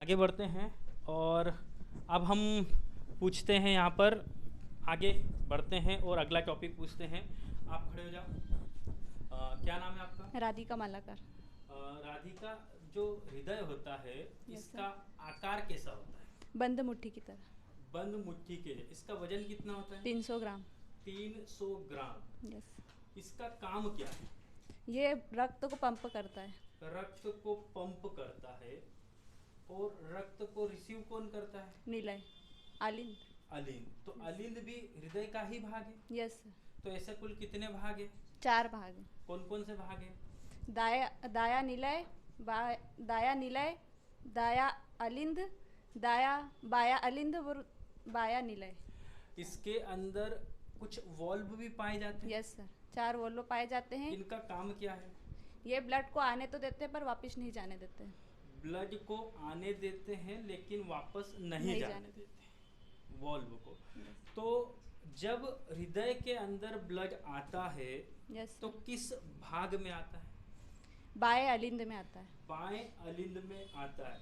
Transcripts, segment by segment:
आगे बढ़ते हैं और अब हम पूछते हैं यहाँ पर आगे बढ़ते हैं और अगला टॉपिक पूछते हैं। आप खड़े हो जाओ। क्या नाम है आपका? राधिका मालाकर। राधिका, जो हृदय होता है इसका आकार कैसा होता है? बंद मुट्ठी की तरह। बंद मुट्ठी के। इसका वजन कितना होता है? 300 ग्राम। 300 ग्राम। यस। इसका काम क्या है? ये रक्त को पंप करता है। रक्त को पंप करता है। और रक्त को रिसीव कौन करता है? नीलय, आलिंद। अलिंद। तो अलिंद भी हृदय का ही भाग है। यस। तो ऐसे कुल कितने भाग है? 4 भाग हैं। कौन कौन से भाग है? दाया नीलय, दाया नीलय, दाया अलिंद, बाया अलिंद और बाया नीलय। इसके अंदर कुछ वॉल्व भी पाए जाते हैं। यस सर, 4 वॉल्व पाए जाते हैं। इनका काम क्या है? ये ब्लड को आने तो देते हैं पर वापस नहीं जाने देते हैं। ब्लड को आने देते हैं लेकिन वापस नहीं जाने देते वॉल्व को। तो जब हृदय के अंदर ब्लड आता है तो किस भाग में आता है? बाएं अलिंद में आता है। बाएं अलिंद में आता है।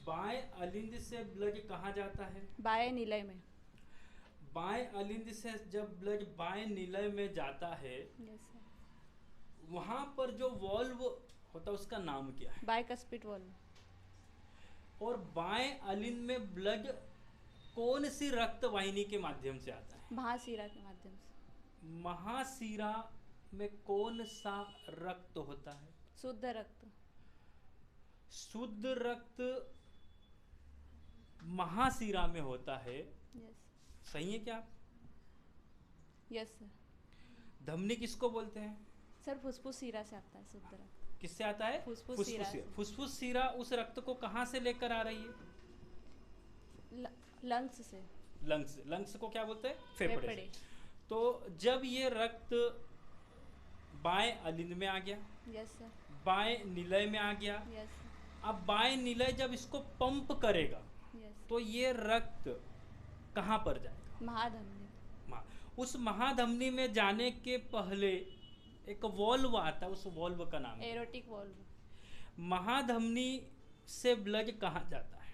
बाएं अलिंद से ब्लड कहाँ जाता है? बाएं नीलय में। बाएं अलिंद से जब ब्लड बाएं नीलय में जाता है वहां पर जो वॉल्व होता है उसका नाम क्या है? Bicuspid valve. और बाएं अलिंद में ब्लड कौन सी रक्त वाहिनी के माध्यम से आता है? महाशिरा के माध्यम से। महाशिरा में कौन सा रक्त होता है? शुद्ध रक्त। शुद्ध रक्त महाशिरा में होता है। सही है क्या? Yes sir. धमनी किसको बोलते हैं? सर फुसफुस शिरा से आता है शुद्ध रक्त। किससे आता है? फुसफुस शिरा। फुसफुस शिरा उस रक्त को कहाँ से लेकर आ रही है? लंग्स से। लंग्स को क्या बोलते हैं? फेफड़े। तो जब ये रक्त बाएं अलिंद में आ गया, यस सर, बाएं निलय में आ गया, यस सर, अब बाएं निलय जब इसको पंप करेगा तो ये रक्त कहाँ पर जाएगा? महाधमनी। उस महाधमनी में जाने के पहले एक वॉल्व आता है, उस वॉल्व का नाम एरोटिक वॉल्व। महाधमनी से ब्लड कहाँ जाता है?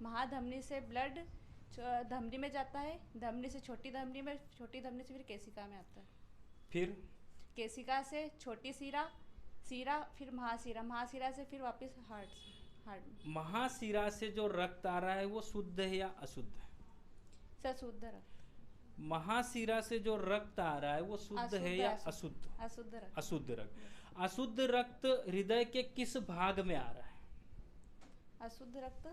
महाधमनी से ब्लड धमनी में जाता है, धमनी से छोटी धमनी में, छोटी धमनी से फिर केशिका में आता है, फिर केशिका से छोटी सीरा, सीरा फिर महाशिरा, महाशिरा से फिर वापस हार्ट। महाशिरा से जो रक्त आ रहा है वो शुद्ध है या अशुद्ध है? सर शुद्ध रक्त। महाशिरा से जो रक्त आ रहा है वो शुद्ध है या अशुद्ध? अशुद्ध रक्त। अशुद्ध रक्त। अशुद्ध रक्त हृदय के किस भाग में आ रहा है? अशुद्ध रक्त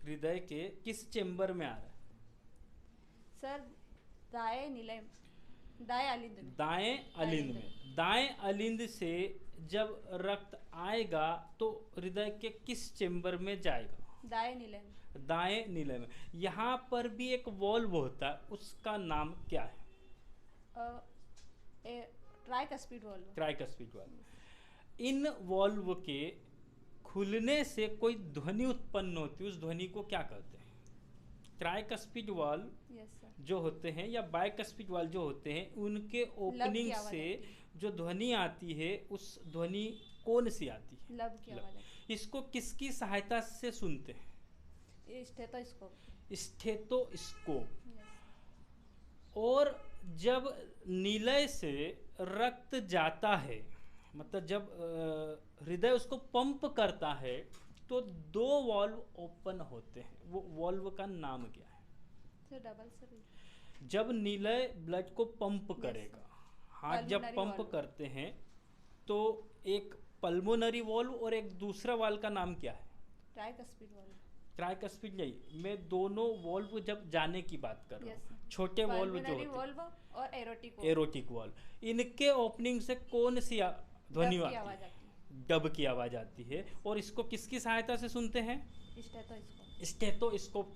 हृदय के किस चेंबर में आ रहा है? सर दाएं नीलय, दाएं अलिंद में। दाएं अलिंद में। दाएं अलिंद से जब रक्त आएगा तो हृदय के किस चेंबर में जाएगा? दाएं नीलय में। दाएं नीलय में। यहाँ पर भी एक वॉल्व होता है, उसका नाम क्या है? Tricuspid valve. Tricuspid valve. इन वॉल्व के खुलने से कोई ध्वनि उत्पन्न होती है, उस ध्वनि को क्या कहते हैं? ट्राइकस्पिड वाल्व जो होते हैं या बाइकस्पिड वाल्व जो होते हैं उनके ओपनिंग से जो ध्वनि आती है उस ध्वनि कौन सी आती है? लब की आवाज। इसको किसकी सहायता से सुनते हैं? स्टेथोस्कोप। स्टेथोस्कोप। और जब नीलय से रक्त जाता है, मतलब जब हृदय उसको पंप करता है तो 2 वॉल्व ओपन होते हैं, वो वॉल्व का नाम क्या है? Double sir. जब नीलय ब्लड को पंप करेगा, हाथ जब पंप करते हैं तो एक पल्मोनरी वॉल्व और एक दूसरा वॉल्व का नाम क्या है? Tricuspid valve. ट्राइकस्पिड नहीं, मैं दोनों वॉल्व जब जाने की बात कर रहा हूँ। छोटे वॉल्व जो होते हैं और एरोटिक वॉल्व, इनके ओपनिंग से कौन सी ध्वनि आती है? डब की आवाज आती है। और इसको किसकी सहायता से सुनते हैं? स्टेथोस्कोप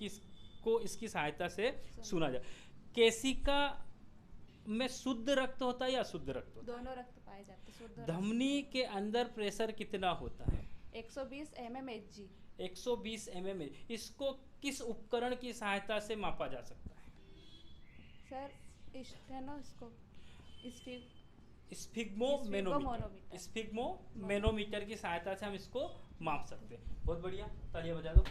को इसकी सहायता से सुना जाए। केशिका में शुद्ध रक्त होता है या अशुद्ध रक्त होता है? दोनों रक्त पाए जाते हैं। धमनी के अंदर प्रेशर कितना होता है? 120 mmHg। 120 mm। इसको किस उपकरण की सहायता से मापा जा सकता है? सर स्टेथोस्कोप, स्फिग्मोमेनोमीटर की सहायता से हम इसको माप सकते हैं। बहुत बढ़िया, तालियां बजा दो।